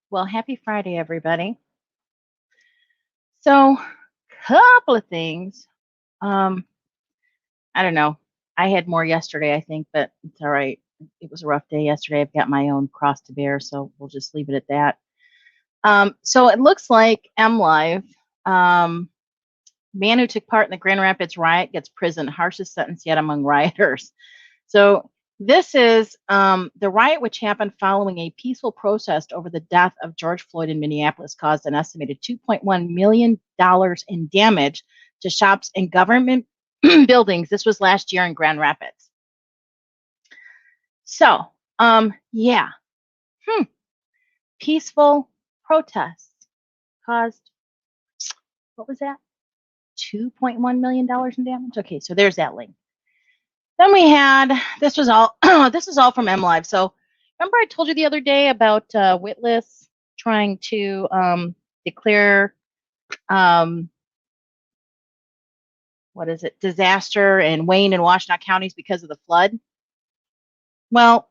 Well, happy Friday, everybody. So, couple of things. Um, I don't know. I had more yesterday, I think, but it's all right. It was a rough day yesterday. I've got my own cross to bear, so we'll just leave it at that. So it looks like M Live, um, man who took part in the Grand Rapids riot gets prison, harshest sentence yet among rioters. So this is the riot, which happened following a peaceful protest over the death of George Floyd in Minneapolis, caused an estimated $2.1 million in damage to shops and government buildings. This was last year in Grand Rapids. So, yeah, peaceful protests caused, what was that? $2.1 million in damage. Okay, so there's that link. Then we had, this was all this is all from M Live. So remember I told you the other day about Witless trying to declare what is it, disaster in Wayne and Washtenaw counties because of the flood? Well,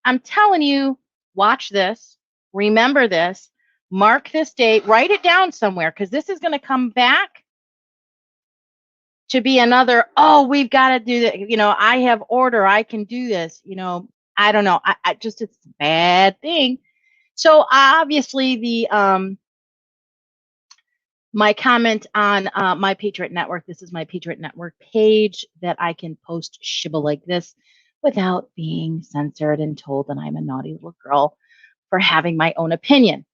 I'm telling you, watch this, remember this, mark this date, write it down somewhere, because this is going to come back to be another, oh, we've got to do that. I have order. I can do this. I don't know. I just, it's a bad thing. So obviously my comment on My Patriot Network, this is My Patriot Network page that I can post shibble like this without being censored and told that I'm a naughty little girl for having my own opinion.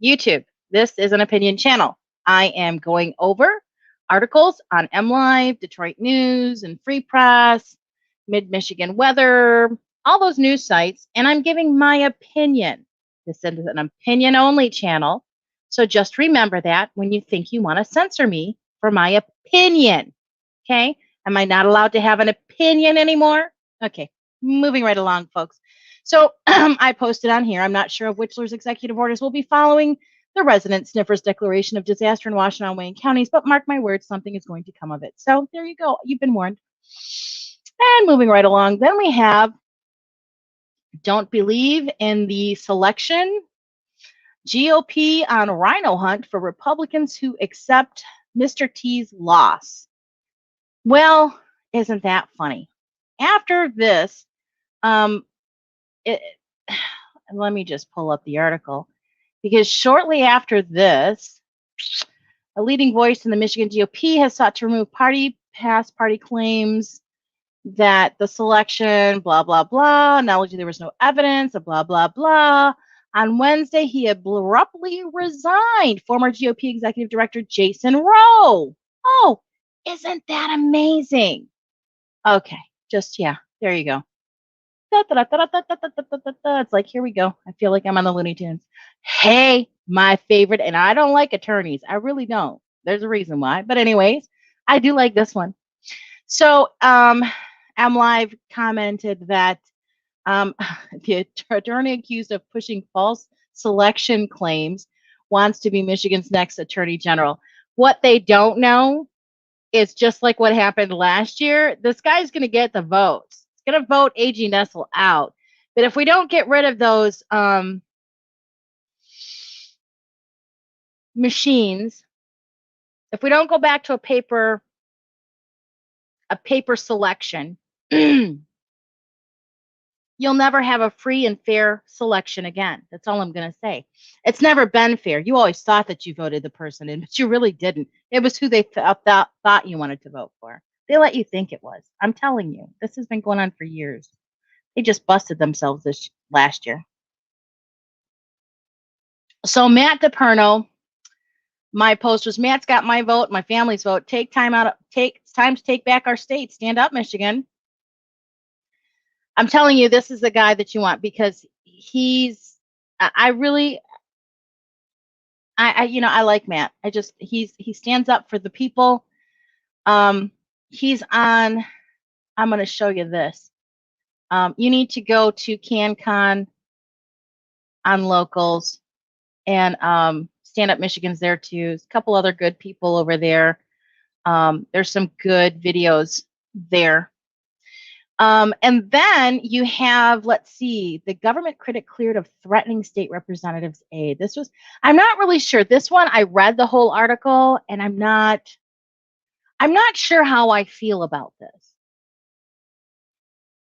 YouTube, this is an opinion channel. I am going over articles on MLive, Detroit News, and Free Press, Mid-Michigan Weather, all those news sites, and I'm giving my opinion. This is an opinion-only channel, so just remember that when you think you want to censor me for my opinion, okay? Am I not allowed to have an opinion anymore? Okay, moving right along, folks. So I posted on here, I'm not sure if Whitler's executive orders will be following the resident sniffer's declaration of disaster in Washtenaw and Wayne counties, but mark my words, something is going to come of it. So there you go. You've been warned. And moving right along, then we have don't believe in the selection. GOP on rhino hunt for Republicans who accept Mr. T's loss. Well, isn't that funny? After this, let me just pull up the article, because shortly after this, a leading voice in the Michigan GOP has sought to remove past party claims that the selection, blah, blah, blah, acknowledging there was no evidence, blah, blah, blah. On Wednesday, he abruptly resigned. Former GOP executive director Jason Rowe. Oh, isn't that amazing? Okay, just, yeah, there you go. It's like, here we go. I feel like I'm on the Looney Tunes. Hey, my favorite, and I don't like attorneys. I really don't. There's a reason why. But anyways, I do like this one. So MLive commented that the attorney accused of pushing false selection claims wants to be Michigan's next attorney general. What they don't know is, just like what happened last year, this guy's going to get the votes. He's going to vote A.G. Nessel out. But if we don't get rid of those machines, if we don't go back to a paper selection, you'll never have a free and fair selection again. That's all I'm going to say. It's never been fair. You always thought that you voted the person in, but you really didn't. It was who they thought you wanted to vote for. They let you think it was. I'm telling you, this has been going on for years. They just busted themselves this last year. So Matt DePerno, my post was, Matt's got my vote, my family's vote. It's time to take back our state. Stand up, Michigan. I'm telling you, this is the guy that you want, because I like Matt. He stands up for the people. He's on, I'm going to show you this. You need to go to CanCon on Locals, and Stand Up Michigan's there too. There's a couple other good people over there. There's some good videos there. And then you have, let's see, the government critic cleared of threatening state representatives' aid. I'm not really sure. This one, I read the whole article, and I'm not sure how I feel about this.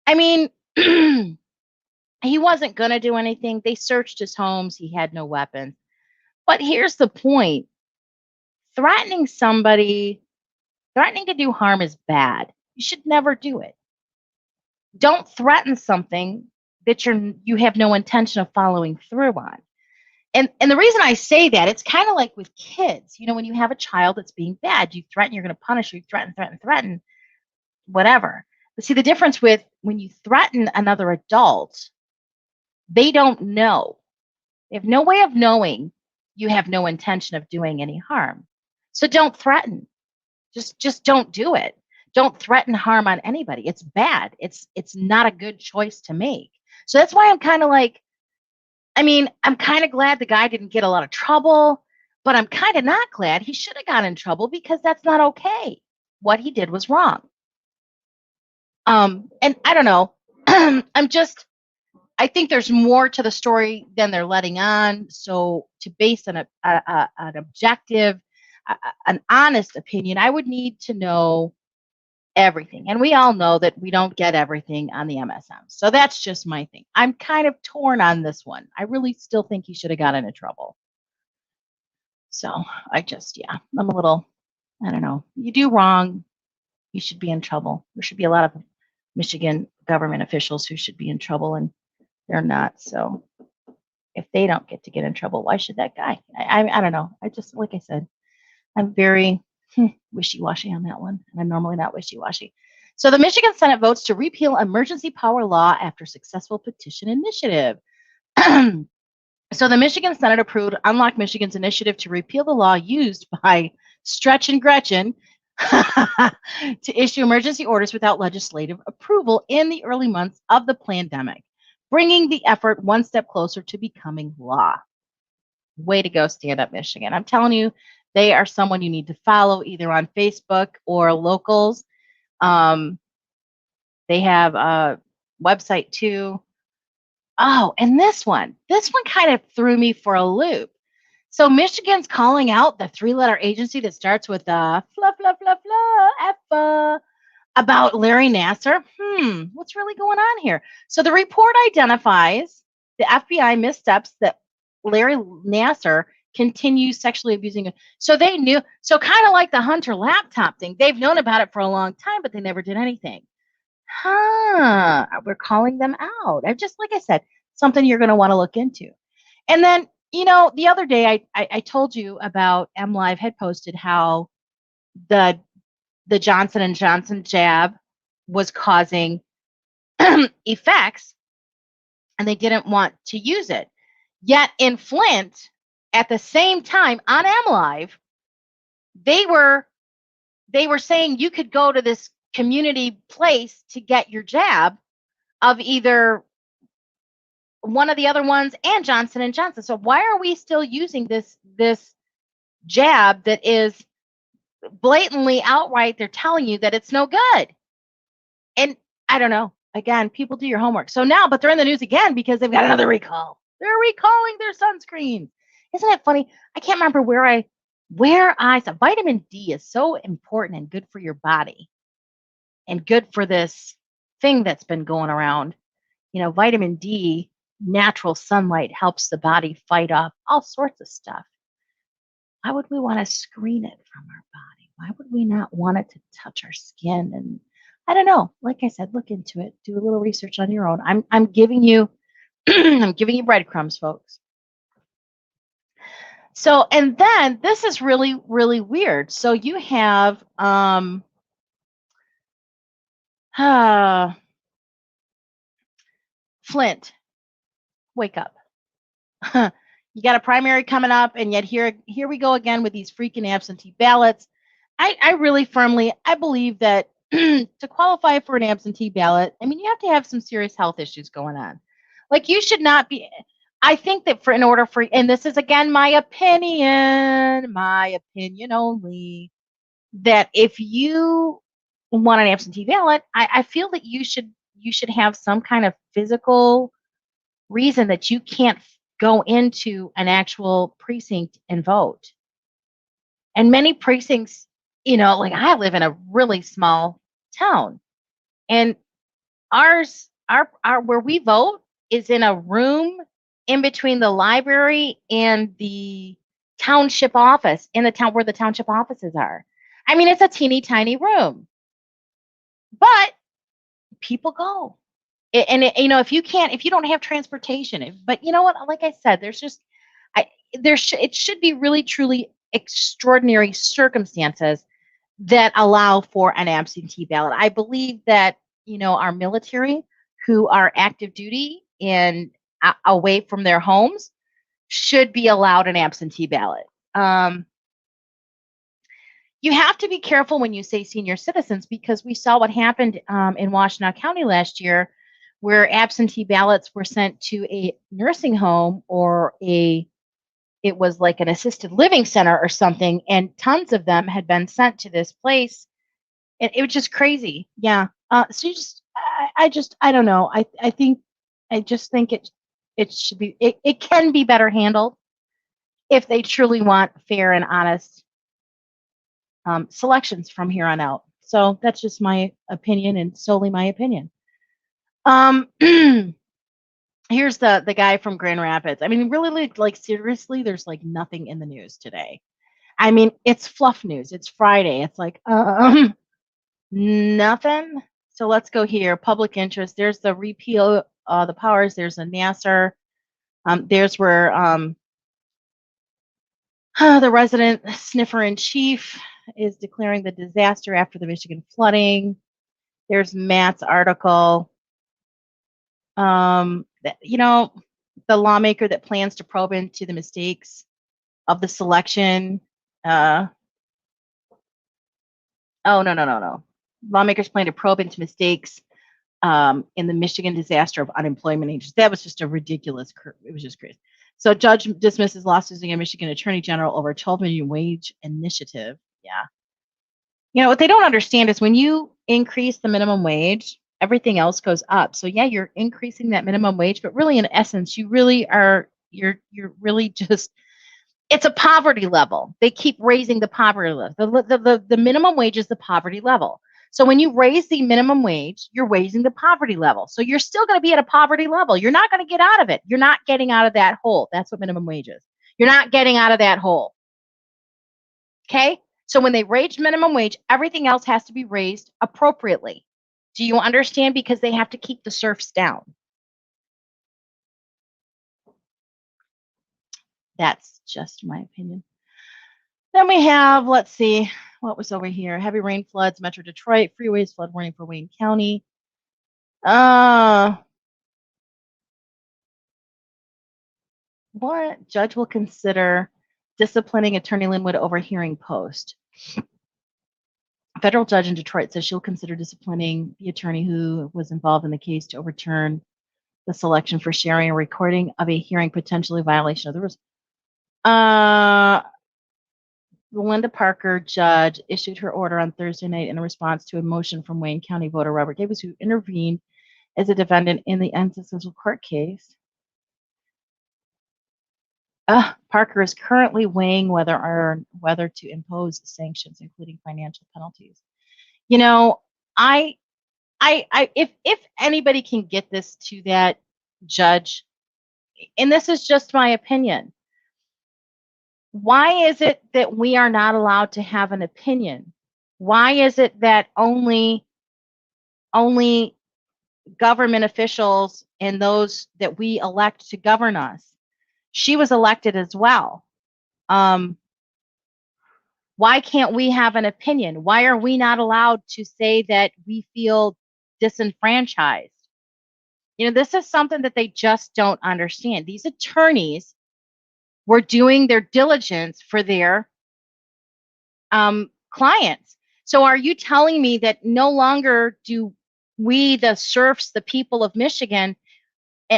I mean, he wasn't going to do anything. They searched his homes. He had no weapons. But here's the point. Threatening somebody, threatening to do harm is bad. You should never do it. Don't threaten something that you have no intention of following through on. And the reason I say that, it's kind of like with kids. When you have a child that's being bad, you threaten, you're going to punish, you threaten, whatever. But see, the difference with when you threaten another adult, they don't know. They have no way of knowing you have no intention of doing any harm. So don't threaten. Just don't do it. Don't threaten harm on anybody. It's bad. It's not a good choice to make. So that's why I'm kind of like, I'm kind of glad the guy didn't get a lot of trouble, but I'm kind of not glad. He should have gotten in trouble because that's not okay. What he did was wrong. And I don't know. I think there's more to the story than they're letting on. So to base an objective, an honest opinion, I would need to know everything. And we all know that we don't get everything on the MSM. So that's just my thing. I'm kind of torn on this one. I really still think he should have gotten into trouble. So I'm a little, I don't know. You do wrong, you should be in trouble. There should be a lot of Michigan government officials who should be in trouble, and they're not. So if they don't get in trouble, why should that guy? I don't know. Like I said, I'm very wishy-washy on that one. And I'm normally not wishy-washy. So the Michigan Senate votes to repeal emergency power law after successful petition initiative. So the Michigan Senate approved Unlock Michigan's initiative to repeal the law used by Stretch and Gretchen to issue emergency orders without legislative approval in the early months of the pandemic, bringing the effort one step closer to becoming law. Way to go, Stand Up Michigan. I'm telling you, they are someone you need to follow either on Facebook or Locals. They have a website too. Oh, and this one kind of threw me for a loop. So Michigan's calling out the three-letter agency that starts with F about Larry Nassar. What's really going on here? So the report identifies the FBI missteps that Larry Nassar continues sexually abusing. So they knew. So kind of like the Hunter laptop thing. They've known about it for a long time, but they never did anything. We're calling them out. Like I said, something you're going to want to look into. And then, the other day I told you about MLive had posted how the Johnson & Johnson jab was causing effects and they didn't want to use it. Yet in Flint, at the same time on MLive, they were saying you could go to this community place to get your jab of either one of the other ones and Johnson & Johnson. So why are we still using this jab that is blatantly outright, they're telling you that it's no good? And I don't know. Again, people do your homework. So now, but they're in the news again because they've got another recall. They're recalling their sunscreen. Isn't it funny? I can't remember where I saw vitamin D is so important and good for your body and good for this thing that's been going around. Vitamin D, natural sunlight helps the body fight off all sorts of stuff. Why would we want to screen it from our body? Why would we not want it to touch our skin? And I don't know. Like I said, look into it. Do a little research on your own. I'm giving you I'm giving you breadcrumbs, folks. So, and then this is really, really weird. So you have Flint, wake up. You got a primary coming up, and yet here we go again with these freaking absentee ballots. I really firmly, I believe that to qualify for an absentee ballot, you have to have some serious health issues going on. Like, you should not be, I think that in order for, and this is again my opinion only, that if you want an absentee ballot, I feel that you should you should have some kind of physical reason that you can't go into an actual precinct and vote. And many precincts, like I live in a really small town, and our where we vote is in a room in between the library and the township office, in the town where the township offices are. I mean, it's a teeny tiny room, but people go. If you don't have transportation, but you know what? Like I said, it should be really truly extraordinary circumstances that allow for an absentee ballot. I believe that our military, who are active duty and away from their homes, should be allowed an absentee ballot. You have to be careful when you say senior citizens, because we saw what happened in Washtenaw County last year, where absentee ballots were sent to a nursing home, or it was like an assisted living center or something, and tons of them had been sent to this place. And it was just crazy. Yeah. So I don't know. I just think it should be, it can be better handled if they truly want fair and honest selections from here on out. So that's just my opinion, and solely my opinion. Here's the guy from Grand Rapids. I mean, really, like seriously, there's like nothing in the news today. I mean, it's fluff news. It's Friday. It's like nothing. So let's go here. Public interest. There's the repeal the powers. There's a Nassar. There's where the resident sniffer in chief is declaring the disaster after the Michigan flooding. There's Matt's article. The lawmaker that plans to probe into the mistakes of the selection. Oh, no. Lawmakers plan to probe into mistakes in the Michigan disaster of unemployment agents. That was just a ridiculous. It was just crazy. So judge dismisses lawsuits against Michigan Attorney General over 12 million wage initiative. Yeah. What they don't understand is when you increase the minimum wage, everything else goes up. So yeah, you're increasing that minimum wage, but really in essence, you're really just, it's a poverty level. They keep raising the poverty level. The minimum wage is the poverty level. So when you raise the minimum wage, you're raising the poverty level. So you're still going to be at a poverty level. You're not going to get out of it. You're not getting out of that hole. That's what minimum wage is. You're not getting out of that hole. Okay? So when they raise minimum wage, everything else has to be raised appropriately. Do you understand? Because they have to keep the serfs down. That's just my opinion. Then we have, let's see, what was over here? Heavy rain floods, Metro Detroit, freeways, flood warning for Wayne County. What judge will consider disciplining Attorney Linwood over hearing post? A federal judge in Detroit says she'll consider disciplining the attorney who was involved in the case to overturn the selection for sharing a recording of a hearing, potentially violation of the rules. Linda Parker, judge, issued her order on Thursday night in response to a motion from Wayne County voter Robert Davis, who intervened as a defendant in the unsuccessful court case. Parker is currently weighing whether to impose sanctions, including financial penalties. If anybody can get this to that judge, and this is just my opinion, why is it that we are not allowed to have an opinion? Why is it that only government officials and those that we elect to govern us? She was elected as well. Why can't we have an opinion? Why are we not allowed to say that we feel disenfranchised? This is something that they just don't understand. These attorneys were doing their diligence for their clients. So are you telling me that no longer do we, the serfs, the people of Michigan,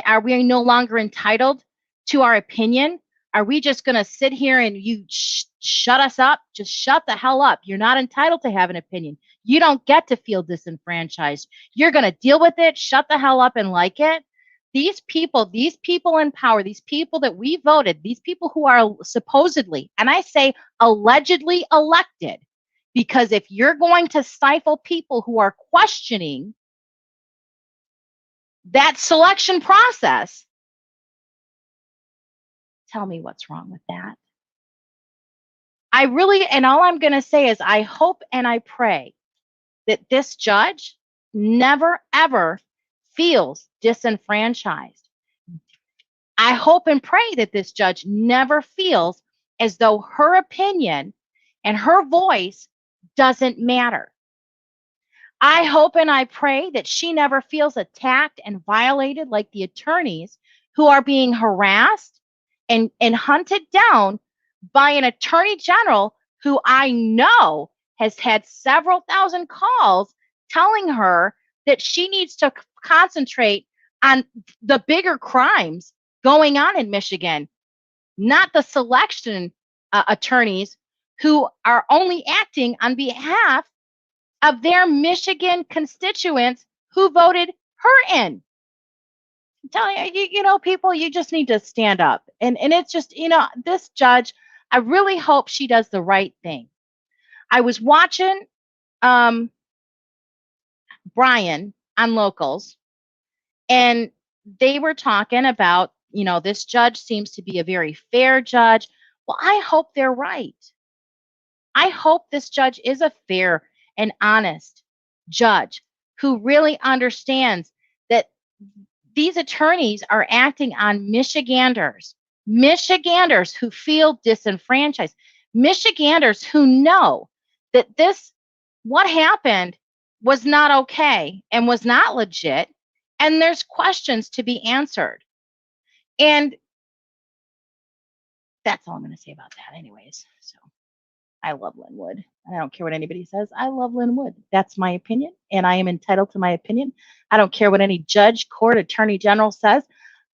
are we no longer entitled to our opinion? Are we just going to sit here and you shut us up? Just shut the hell up. You're not entitled to have an opinion. You don't get to feel disenfranchised. You're going to deal with it, shut the hell up and like it. These people in power, these people that we voted, these people who are supposedly, and I say allegedly elected, because if you're going to stifle people who are questioning that selection process, tell me what's wrong with that. I really, and all I'm going to say is I hope and I pray that this judge never, ever feels disenfranchised. I hope and pray that this judge never feels as though her opinion and her voice doesn't matter. I hope and I pray that she never feels attacked and violated like the attorneys who are being harassed and hunted down by an attorney general who I know has had several thousand calls telling her that she needs to concentrate on the bigger crimes going on in Michigan, not the selection attorneys who are only acting on behalf of their Michigan constituents who voted her in. I'm telling you, you know, people, you just need to stand up. And it's just, you know, this judge, I really hope she does the right thing. I was watching Brian on Locals, and they were talking about, you know, this judge seems to be a very fair judge. Well, I hope they're right. I hope this judge is a fair and honest judge who really understands that these attorneys are acting on Michiganders who feel disenfranchised, Michiganders who know that this, what happened was not okay and was not legit, and there's questions to be answered. And that's all I'm going to say about that anyways. So I love Lin Wood. I don't care what anybody says. I love Lin Wood. That's my opinion, and I am entitled to my opinion. I don't care what any judge, court, attorney general says.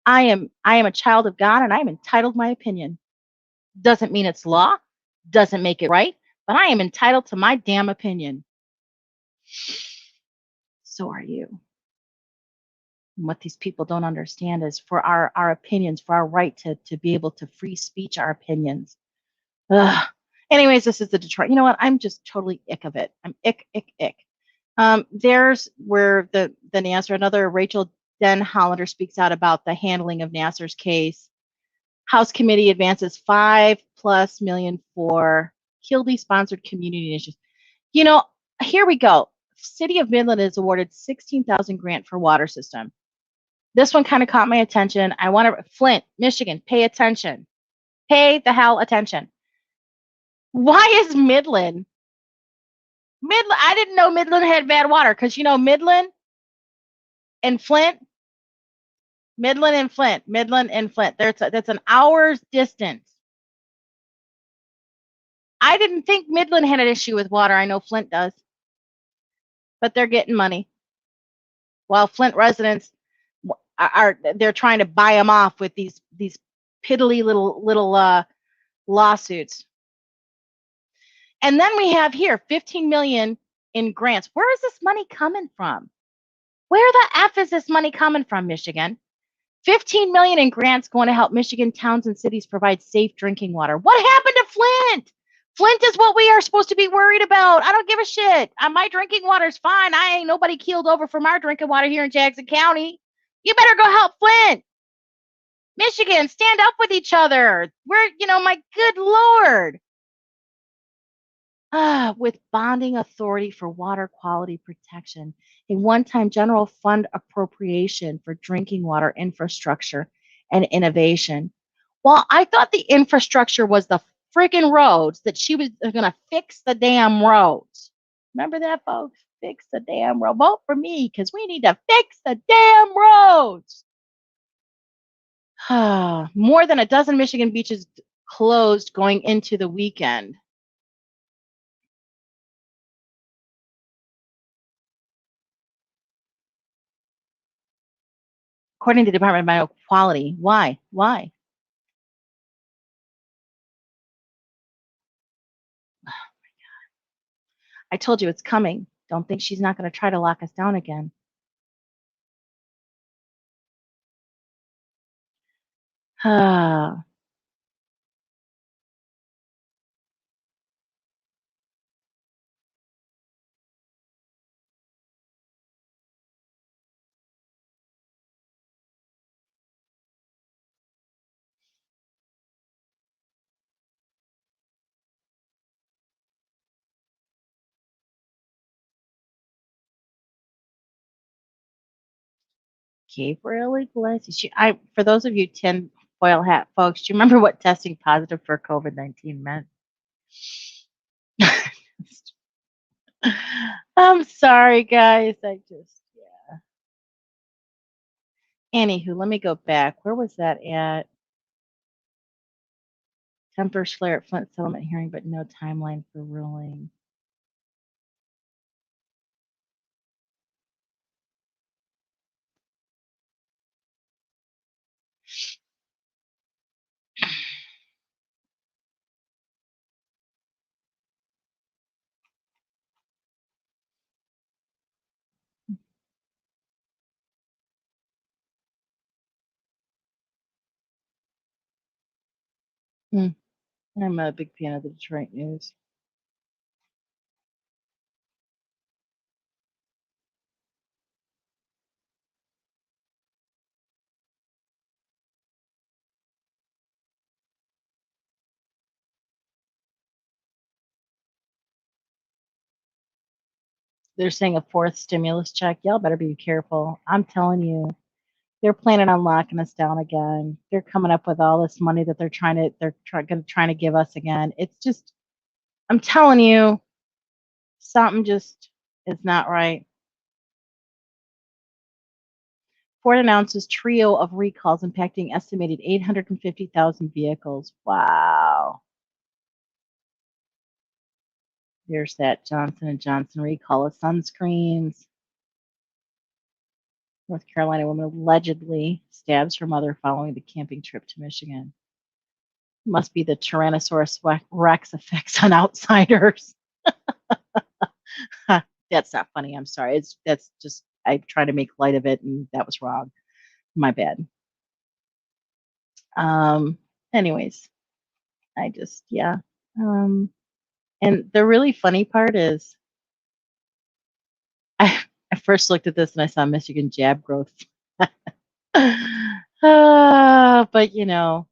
I am a child of God, and I am entitled to my opinion. Doesn't mean it's law, doesn't make it right, but I am entitled to my damn opinion. So are you. And what these people don't understand is for our opinions, for our right to be able to free speech our opinions. Ugh. Anyways, this is the Detroit. You know what? I'm just totally ick of it. I'm ick. There's where the Nassar, another Rachel Denhollander speaks out about the handling of Nassar's case. House committee advances $5+ million for Kildee-sponsored community initiatives. You know, here we go. City of Midland is awarded $16,000 grant for water system. This one kind of caught my attention. I want to, Flint, Michigan, pay attention. Pay the hell attention. Why is Midland? I didn't know Midland had bad water because, you know, Midland and Flint. That's an hour's distance. I didn't think Midland had an issue with water. I know Flint does. But they're getting money. While Flint residents they're trying to buy them off with these piddly little lawsuits. And then we have here $15 million in grants. Where is this money coming from? Where the F is this money coming from, Michigan? $15 million in grants going to help Michigan towns and cities provide safe drinking water. What happened to Flint? Flint is what we are supposed to be worried about. I don't give a shit. My drinking water's fine. I ain't nobody keeled over from our drinking water here in Jackson County. You better go help Flint. Michigan, stand up with each other. We're, you know, my good Lord. With bonding authority for water quality protection, a one-time general fund appropriation for drinking water infrastructure and innovation. Well, I thought the infrastructure was the friggin' roads, that she was going to fix the damn roads. Remember that, folks? Fix the damn road. Vote for me because we need to fix the damn roads. More than a dozen Michigan beaches closed going into the weekend. According to the Department of Bioquality. Why? Why? Oh my God. I told you it's coming. Don't think she's not going to try to lock us down again. Gabriel Iglesias. For those of you tinfoil hat folks, do you remember what testing positive for COVID-19 meant? I'm sorry, guys. Yeah. Anywho, let me go back. Where was that at? Tempers flare at Flint settlement hearing, but no timeline for ruling. I'm a big fan of the Detroit News. They're saying a fourth stimulus check. Y'all better be careful. I'm telling you, they're planning on locking us down again. They're coming up with all this money that they're trying to give us again. It's just, I'm telling you, something just is not right. Ford announces trio of recalls impacting estimated 850,000 vehicles. Wow. There's that Johnson & Johnson recall of sunscreens. North Carolina woman allegedly stabs her mother following the camping trip to Michigan. Must be the Tyrannosaurus Rex effects on outsiders. That's not funny. I'm sorry. That's just, I try to make light of it, and that was wrong. My bad. Anyways, yeah. And the really funny part is, I first looked at this and I saw Michigan jab growth. But you know,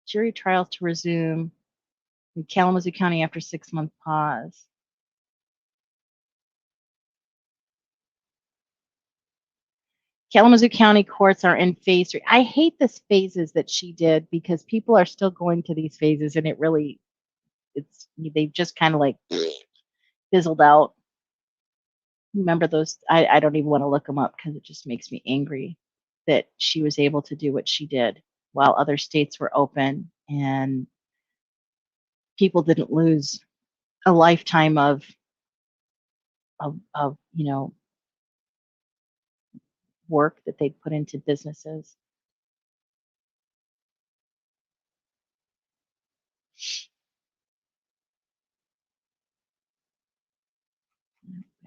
jury trials to resume in Kalamazoo County after 6-month pause. Kalamazoo County courts are in phase 3. I hate this phases that she did because people are still going to these phases, and they've just kind of like fizzled out. Remember those? I don't even want to look them up because it just makes me angry that she was able to do what she did while other states were open and people didn't lose a lifetime of work that they put into businesses.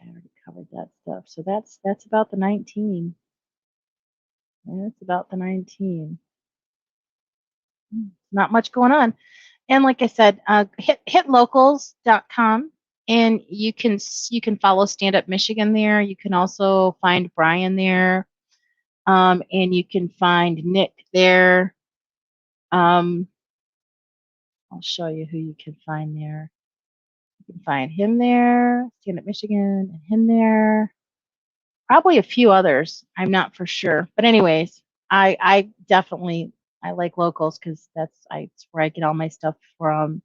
I already covered that stuff. So that's about the 19. That's about the 19. Not much going on. And like I said, hitlocals.com, and you can follow Stand Up Michigan there. You can also find Brian there, and you can find Nick there. I'll show you who you can find there. You can find him there, Stand Up Michigan, and him there. Probably a few others. I'm not for sure. But anyways, I definitely like locals because that's where I get all my stuff from.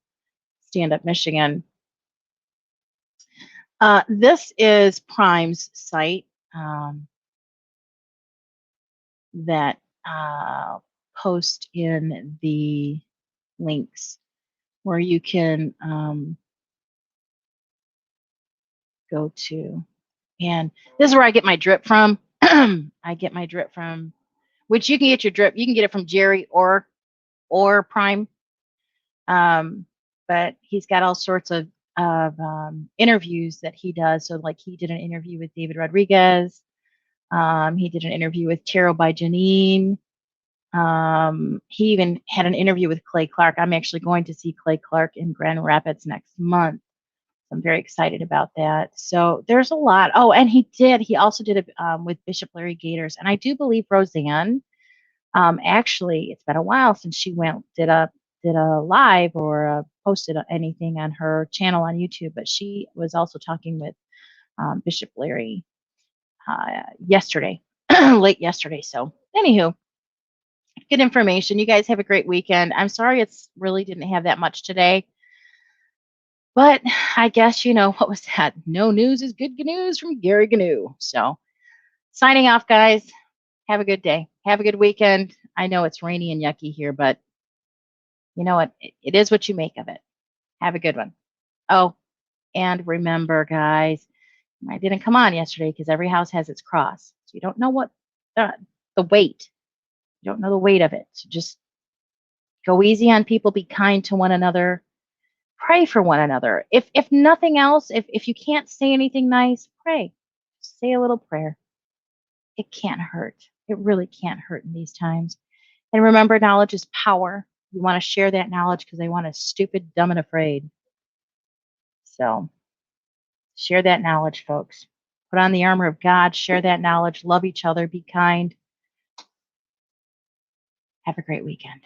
Stand Up Michigan. This is Prime's site that post in the links where you can go to. And this is where I get my drip from. I get my drip from, which you can get your drip. You can get it from Jerry or Prime. But he's got all sorts of of interviews that he does. So, like, he did an interview with David Rodriguez. He did an interview with Tarot by Janine. He even had an interview with Clay Clark. I'm actually going to see Clay Clark in Grand Rapids next month. I'm very excited about that. So there's a lot. Oh, and he also did it with Bishop Larry Gators. And I do believe Roseanne, actually, it's been a while since she did a live or posted anything on her channel on YouTube, but she was also talking with Bishop Larry yesterday, late yesterday. So anywho, good information. You guys have a great weekend. I'm sorry it's really didn't have that much today. But I guess, what was that? No news is good news from Gary Gnu. So signing off, guys. Have a good day. Have a good weekend. I know it's rainy and yucky here, but you know what? It is what you make of it. Have a good one. Oh, and remember, guys, I didn't come on yesterday because every house has its cross. So you don't know what the weight. You don't know the weight of it. So just go easy on people. Be kind to one another. Pray for one another. If nothing else, if you can't say anything nice, pray. Say a little prayer. It can't hurt. It really can't hurt in these times. And remember, knowledge is power. You want to share that knowledge because they want us stupid, dumb, and afraid. So share that knowledge, folks. Put on the armor of God. Share that knowledge. Love each other. Be kind. Have a great weekend.